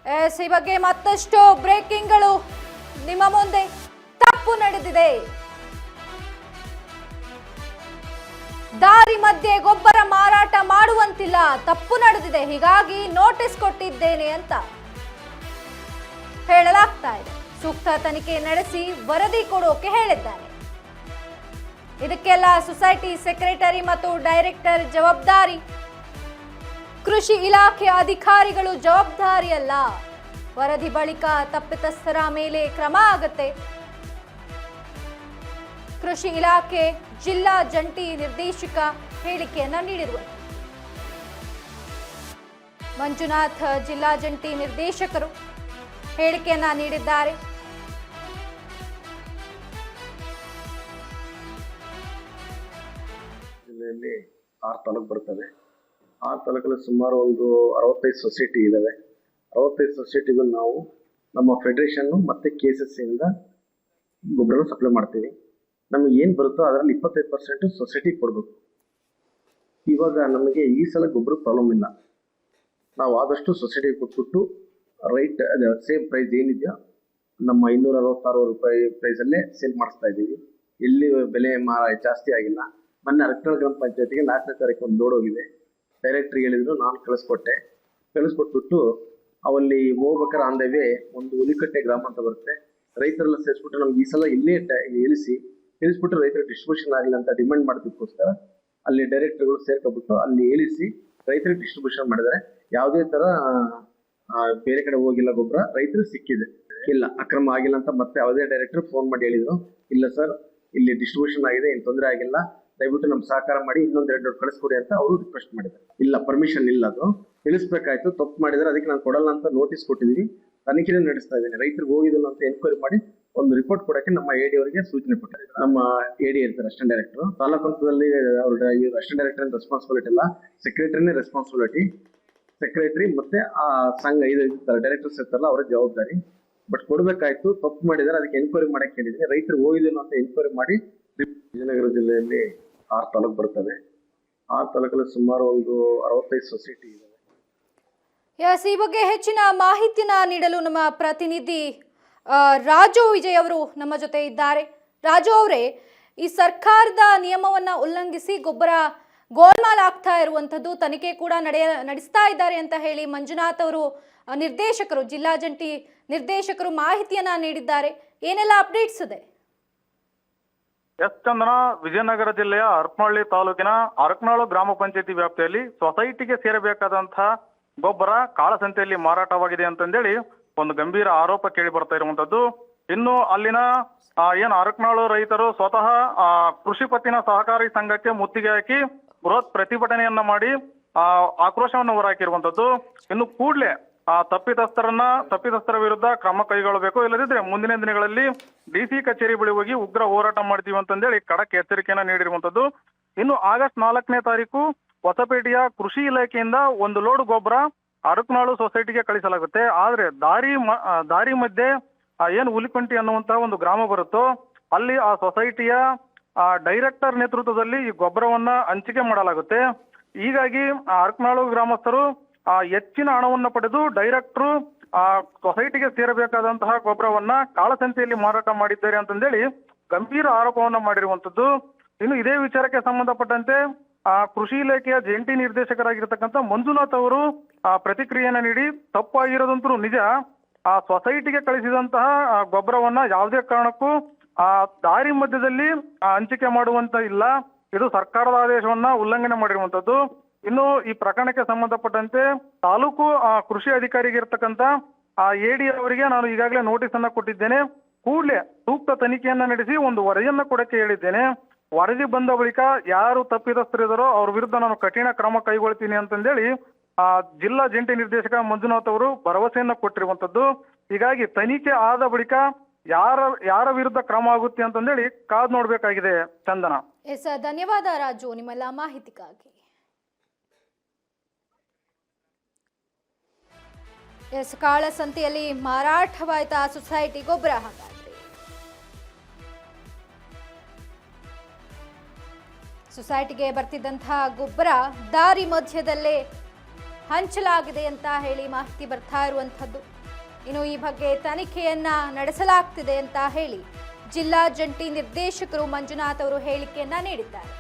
ಈ ಬಗ್ಗೆ ಮತ್ತಷ್ಟು ಬ್ರೇಕಿಂಗ್ಗಳು ನಿಮ್ಮ ಮುಂದೆ. ತಪ್ಪು ನಡೆದಿದೆ, ದಾರಿ ಮಧ್ಯೆ ಗೊಬ್ಬರ ಮಾರಾಟ ಮಾಡುವಂತಿಲ್ಲ, ತಪ್ಪು ನಡೆದಿದೆ, ಹೀಗಾಗಿ ನೋಟಿಸ್ ಕೊಟ್ಟಿದ್ದೇನೆ ಅಂತ ಹೇಳಲಾಗ್ತಾ ಇದೆ. ಸೂಕ್ತ ತನಿಖೆ ನಡೆಸಿ ವರದಿ ಕೊಡೋಕೆ ಹೇಳಿದ್ದಾನೆ. ಇದಕ್ಕೆಲ್ಲ ಸೊಸೈಟಿ ಸೆಕ್ರೆಟರಿ ಮತ್ತು ಡೈರೆಕ್ಟರ್ ಜವಾಬ್ದಾರಿ, ಕೃಷಿ ಇಲಾಖೆ ಅಧಿಕಾರಿಗಳು ಜವಾಬ್ದಾರಿ ಅಲ್ಲ. ವರದಿ ಬಳಿಕ ತಪ್ಪಿತಸ್ಥರ ಮೇಲೆ ಕ್ರಮ ಆಗುತ್ತೆ. ಕೃಷಿ ಇಲಾಖೆ ಜಿಲ್ಲಾ ಜಂಟಿ ನಿರ್ದೇಶಕ ಹೇಳಿಕೆಯನ್ನ ನೀಡಿರುವುದು. ಮಂಜುನಾಥ್ ಜಿಲ್ಲಾ ಜಂಟಿ ನಿರ್ದೇಶಕರು ಹೇಳಿಕೆಯನ್ನ ನೀಡಿದ್ದಾರೆ. ಜಿಲ್ಲೆಯಲ್ಲಿ 6 ತಾಲೂಕು ಬರ್ತವೆ. 6 ತಾಲೂಕಲ್ಲಿ ಸುಮಾರು ಒಂದು 65 ಸೊಸೈಟಿ ಇದಾವೆ. 65 ಸೊಸೈಟಿಗೂ ನಾವು ನಮ್ಮ ಫೆಡರೇಷನ್ ಮತ್ತೆ KCC ಇಂದ ಗೊಬ್ಬರ ಸಪ್ಲೈ ಮಾಡ್ತೀವಿ. ನಮಗೆ ಏನು ಬರುತ್ತೋ ಅದರಲ್ಲಿ 25% ಸೊಸೈಟಿ ಕೊಡಬೇಕು. ಇವಾಗ ನಮಗೆ ಈ ಸಲ ಗೊಬ್ಬರ ಪ್ರಾಬ್ಲಮ್ ಇಲ್ಲ. ನಾವು ಆದಷ್ಟು ಸೊಸೈಟಿ ಕೊಟ್ಬಿಟ್ಟು ರೈಟ್ ಸೇಮ್ ಪ್ರೈಸ್ ಏನಿದೆಯೋ ನಮ್ಮ 566 ರೂಪಾಯಿ ಪ್ರೈಸಲ್ಲೇ ಸೇಲ್ ಮಾಡಿಸ್ತಾ ಇದ್ದೀವಿ. ಎಲ್ಲಿ ಬೆಲೆ ಜಾಸ್ತಿ ಆಗಿಲ್ಲ. ಮೊನ್ನೆ ಅರಕನಾಳ್ ಗ್ರಾಮ ಪಂಚಾಯತಿಗೆ 4ನೇ ತಾರೀಕು ಒಂದು ಲೋಡ್ ಹೋಗಿದೆ. ಡೈರೆಕ್ಟ್ರಿಗೆ ಹೇಳಿದ್ರು, ನಾನು ಕಳಿಸ್ಕೊಟ್ಬಿಟ್ಟು ಅವಲ್ಲಿ ಹೋಗ್ಬೇಕಾದ್ರೆ ಆನ್ ದ ವೇ ಒಂದು ಹುಲಿಕಟ್ಟೆ ಗ್ರಾಮ ಅಂತ ಬರುತ್ತೆ. ರೈತರೆಲ್ಲ ಸೇರಿಸ್ಬಿಟ್ಟು ನಮ್ಗೆ ಈ ಸಲ ಇಲ್ಲೇ ಇಳಿಸ್ಬಿಟ್ಟು ರೈತರ ಡಿಸ್ಟ್ರಿಬ್ಯೂಷನ್ ಆಗಲಿ ಅಂತ ಡಿಮ್ಯಾಂಡ್ ಮಾಡೋದಕ್ಕೋಸ್ಕರ ಅಲ್ಲಿ ಡೈರೆಕ್ಟರ್ಗಳು ಸೇರ್ಕೊಬಿಟ್ಟು ಅಲ್ಲಿ ಇಳಿಸಿ ರೈತರಿಗೆ ಡಿಸ್ಟ್ರಿಬ್ಯೂಷನ್ ಮಾಡಿದ್ದಾರೆ. ಯಾವುದೇ ತರ ಬೇರೆ ಕಡೆ ಹೋಗಿಲ್ಲ, ಗೊಬ್ಬರ ರೈತರಿಗೆ ಸಿಕ್ಕಿದೆ. ಇಲ್ಲ ಅಕ್ರಮ ಆಗಿಲ್ಲ ಅಂತ ಮತ್ತೆ ಯಾವುದೇ ಡೈರೆಕ್ಟರ್ ಫೋನ್ ಮಾಡಿ ಹೇಳಿದ್ರು, ಇಲ್ಲ ಸರ್ ಇಲ್ಲಿ ಡಿಸ್ಟ್ರಿಬ್ಯೂಷನ್ ಆಗಿದೆ, ಏನು ತೊಂದರೆ ಆಗಿಲ್ಲ, ದಯವಿಟ್ಟು ನಮ್ಗೆ ಸಹಕಾರ ಮಾಡಿ ಇನ್ನೊಂದು 2 ಲೋಡ್ ಕಳಿಸ್ಕೊಡಿ ಅಂತ ಅವರು ರಿಕ್ವೆಸ್ಟ್ ಮಾಡಿದ್ದಾರೆ. ಇಲ್ಲ ಪರ್ಮಿಷನ್ ಇಲ್ಲ, ಅದು ತಿಳಿಸ್ಬೇಕಾಯ್ತು, ತಪ್ಪು ಮಾಡಿದ್ರೆ ಅದಕ್ಕೆ ನಾನು ಕೊಡಲ್ಲ ಅಂತ ನೋಟಿಸ್ ಕೊಟ್ಟಿದ್ದೀವಿ. ತನಿಖೆ ನಡೆಸ್ತಾ ಇದ್ದೀನಿ. ರೈತರಿಗೆ ಹೋಗಿದಿಲ್ಲ ಅಂತ ಎನ್ಕ್ವೈರಿ ಮಾಡಿ ಒಂದು ರಿಪೋರ್ಟ್ ಕೊಡಕ್ಕೆ ನಮ್ಮ AD ಅವರಿಗೆ ಸೂಚನೆ ಕೊಟ್ಟಿದ್ದಾರೆ. ನಮ್ಮ AD ಇರ್ತಾರೆ ಅಸಿಸ್ಟೆಂಟ್ ಡೈರೆಕ್ಟರ್. ತಾಲೂಕು ಹಂತದಲ್ಲಿ ಅವ್ರ ಅಸಿಸ್ಟೆಂಟ್ ಡೈರೆಕ್ಟರ್ ರೆಸ್ಪಾನ್ಸಿಬಿಲಿಟಿ ಇಲ್ಲ, ಸೆಕ್ರೆಟರಿನೇ ರೆಸ್ಪಾನ್ಸಿಬಿಲಿಟಿ. ಸೆಕ್ರೆಟರಿ ಮತ್ತೆ ಆ ಸಂಘ ಡೈರೆಕ್ಟರ್ಸ್ ಇರ್ತಾರಲ್ಲ ಅವರ ಜವಾಬ್ದಾರಿ. ಬಟ್ ಕೊಡ್ಬೇಕಾಯ್ತು, ತಪ್ಪು ಮಾಡಿದರೆ ಅದಕ್ಕೆ ಎನ್ಕ್ವೈರಿ ಮಾಡಕ್ಕೆ ಹೇಳಿದ್ದೀನಿ. ರೈತರಿಗೆ ಹೋಗಿದಿಲ್ಲ ಅಂತ ಎನ್ಕ್ವೈರಿ ಮಾಡಿ. ವಿಜಯನಗರ ಜಿಲ್ಲೆಯಲ್ಲಿ 6 ತಾಲೂಕು ಬರ್ತವೆ. 6 ತಾಲೂಕಲ್ಲಿ ಸುಮಾರು ಒಂದು 65 ಸೊಸೈಟಿ ಇದಾವೆ. ಈ ಬಗ್ಗೆ ಹೆಚ್ಚಿನ ಮಾಹಿತಿನ ನೀಡಲು ನಮ್ಮ ಪ್ರತಿನಿಧಿ ರಾಜು ವಿಜಯ್ ಅವರು ನಮ್ಮ ಜೊತೆ ಇದ್ದಾರೆ. ರಾಜು ಅವರೇ, ಈ ಸರ್ಕಾರದ ನಿಯಮವನ್ನ ಉಲ್ಲಂಘಿಸಿ ಗೊಬ್ಬರ ಗೋಲ್ಮಾಲ್ ಆಗ್ತಾ ಇರುವಂತದ್ದು, ತನಿಖೆ ಕೂಡ ನಡೆಸ್ತಾ ಇದ್ದಾರೆ ಅಂತ ಹೇಳಿ ಮಂಜುನಾಥ್ ಅವರು ನಿರ್ದೇಶಕರು, ಜಿಲ್ಲಾ ಜಂಟಿ ನಿರ್ದೇಶಕರು ಮಾಹಿತಿಯನ್ನ ನೀಡಿದ್ದಾರೆ. ಏನೆಲ್ಲ ಅಪ್ಡೇಟ್ಸ್ ಇದೆ? ಎಸ್ ಚಂದನ, ವಿಜಯನಗರ ಜಿಲ್ಲೆಯ ಹರಪನಹಳ್ಳಿ ತಾಲೂಕಿನ ಅರಕನಾಳು ಗ್ರಾಮ ಪಂಚಾಯತಿ ವ್ಯಾಪ್ತಿಯಲ್ಲಿ ಸೊಸೈಟಿಗೆ ಸೇರಬೇಕಾದಂತಹ ಗೊಬ್ಬರ ಕಾಳಸಂತೆಯಲ್ಲಿ ಮಾರಾಟವಾಗಿದೆ ಅಂತಂದೇಳಿ ಒಂದು ಗಂಭೀರ ಆರೋಪ ಕೇಳಿ ಬರ್ತಾ ಇರುವಂತದ್ದು. ಇನ್ನು ಅಲ್ಲಿನ ಏನು ಅರಕನಾಳು ರೈತರು ಸ್ವತಃ ಕೃಷಿ ಪತ್ತಿನ ಸಹಕಾರಿ ಸಂಘಕ್ಕೆ ಮುತ್ತಿಗೆ ಹಾಕಿ ಬೃಹತ್ ಪ್ರತಿಭಟನೆಯನ್ನ ಮಾಡಿ ಆಕ್ರೋಶವನ್ನು ಹೊರಹಾಕಿರುವಂತದ್ದು. ಇನ್ನು ಕೂಡಲೇ ತಪ್ಪಿತಸ್ಥರ ವಿರುದ್ಧ ಕ್ರಮ ಕೈಗೊಳ್ಳಬೇಕು, ಇಲ್ಲದಿದ್ರೆ ಮುಂದಿನ ದಿನಗಳಲ್ಲಿ DC ಕಚೇರಿ ಬಳಿ ಹೋಗಿ ಉಗ್ರ ಹೋರಾಟ ಮಾಡ್ತೀವಿ ಅಂತಂದೇಳಿ ಖಡಕ್ ಎಚ್ಚರಿಕೆಯನ್ನ ನೀಡಿರುವಂತದ್ದು. ಇನ್ನು ಆಗಸ್ಟ್ 4ನೇ ತಾರೀಕು ಹೊಸಪೇಟೆಯ ಕೃಷಿ ಇಲಾಖೆಯಿಂದ ಒಂದು ಲೋಡ್ ಗೊಬ್ಬರ ಅರಕನಾಳು ಸೊಸೈಟಿಗೆ ಕಳಿಸಲಾಗುತ್ತೆ. ಆದ್ರೆ ದಾರಿ ಮಧ್ಯೆ ಏನು ಹುಲಿಕಂಟಿ ಅನ್ನುವಂತಹ ಒಂದು ಗ್ರಾಮ ಬರುತ್ತೋ ಅಲ್ಲಿ ಆ ಸೊಸೈಟಿಯ ಡೈರೆಕ್ಟರ್ ನೇತೃತ್ವದಲ್ಲಿ ಈ ಗೊಬ್ಬರವನ್ನ ಹಂಚಿಕೆ ಮಾಡಲಾಗುತ್ತೆ. ಹೀಗಾಗಿ ಅರಕನಾಳು ಗ್ರಾಮಸ್ಥರು ಹೆಚ್ಚಿನ ಹಣವನ್ನು ಪಡೆದು ಡೈರೆಕ್ಟರು ಸೊಸೈಟಿಗೆ ಸೇರಬೇಕಾದಂತಹ ಗೊಬ್ಬರವನ್ನ ಕಾಳಸಂತೆಯಲ್ಲಿ ಮಾರಾಟ ಮಾಡಿದ್ದಾರೆ ಅಂತಂದೇಳಿ ಗಂಭೀರ ಆರೋಪವನ್ನ ಮಾಡಿರುವಂತದ್ದು. ಇನ್ನು ಇದೇ ವಿಚಾರಕ್ಕೆ ಸಂಬಂಧಪಟ್ಟಂತೆ ಕೃಷಿ ಇಲಾಖೆಯ ಜಂಟಿ ನಿರ್ದೇಶಕರಾಗಿರ್ತಕ್ಕಂಥ ಮಂಜುನಾಥ್ ಅವರು ಪ್ರತಿಕ್ರಿಯೆಯನ್ನ ನೀಡಿ, ತಪ್ಪಾಗಿರೋದಂತೂ ನಿಜ, ಆ ಸೊಸೈಟಿಗೆ ಕಳಿಸಿದಂತಹ ಗೊಬ್ಬರವನ್ನ ಯಾವುದೇ ಕಾರಣಕ್ಕೂ ದಾರಿ ಮಧ್ಯದಲ್ಲಿ ಹಂಚಿಕೆ ಮಾಡುವಂತ ಇಲ್ಲ, ಇದು ಸರ್ಕಾರದ ಆದೇಶವನ್ನ ಉಲ್ಲಂಘನೆ ಮಾಡಿರುವಂತದ್ದು. ಇನ್ನು ಈ ಪ್ರಕರಣಕ್ಕೆ ಸಂಬಂಧಪಟ್ಟಂತೆ ತಾಲೂಕು ಕೃಷಿ ಅಧಿಕಾರಿಗೆ ಇರ್ತಕ್ಕಂಥ AD ಅವರಿಗೆ ನಾನು ಈಗಾಗಲೇ ನೋಟಿಸ್ ಅನ್ನ ಕೊಟ್ಟಿದ್ದೇನೆ. ಕೂಡಲೇ ಸೂಕ್ತ ತನಿಖೆಯನ್ನ ನಡೆಸಿ ಒಂದು ವರದಿಯನ್ನ ಕೊಡಕ್ಕೆ ಹೇಳಿದ್ದೇನೆ. ವರದಿ ಬಂದ ಬಳಿಕ ಯಾರು ತಪ್ಪಿತಸ್ಥರಿದ್ದಾರೋ ಅವ್ರ ವಿರುದ್ಧ ನಾನು ಕಠಿಣ ಕ್ರಮ ಕೈಗೊಳ್ತೀನಿ ಅಂತಂದೇಳಿ ಜಿಲ್ಲಾ ಜಂಟಿ ನಿರ್ದೇಶಕ ಮಂಜುನಾಥ್ ಅವರು ಭರವಸೆಯನ್ನ ಕೊಟ್ಟಿರುವಂತದ್ದು. ಹೀಗಾಗಿ ತನಿಖೆ ಆದ ಬಳಿಕ ಯಾರ ವಿರುದ್ಧ ಕ್ರಮ ಆಗುತ್ತೆ ಅಂತಂದೇಳಿ ಕಾದ್ ನೋಡ್ಬೇಕಾಗಿದೆ ಚಂದನ. ಎಸ್, ಧನ್ಯವಾದ ರಾಜು ನಿಮ್ಮೆಲ್ಲ ಮಾಹಿತಿಗಾಗಿ. ಎಸ್, ಕಾಳಸಂತೆಯಲ್ಲಿ ಮಾರಾಟವಾಯ್ತಾ ಸೊಸೈಟಿ ಗೊಬ್ಬರ? ಹಾಗಾದ್ರೆ ಸೊಸೈಟಿಗೆ ಬರ್ತಿದ್ದಂತಹ ಗೊಬ್ಬರ ದಾರಿ ಮಧ್ಯದಲ್ಲೇ ಹಂಚಲಾಗಿದೆ ಅಂತ ಹೇಳಿ ಮಾಹಿತಿ ಬರ್ತಾ ಇರುವಂಥದ್ದು. ಇನ್ನು ಈ ಬಗ್ಗೆ ತನಿಖೆಯನ್ನ ನಡೆಸಲಾಗ್ತಿದೆ ಅಂತ ಹೇಳಿ ಜಿಲ್ಲಾ ಜಂಟಿ ನಿರ್ದೇಶಕರು ಮಂಜುನಾಥ್ ಅವರು ಹೇಳಿಕೆಯನ್ನ ನೀಡಿದ್ದಾರೆ.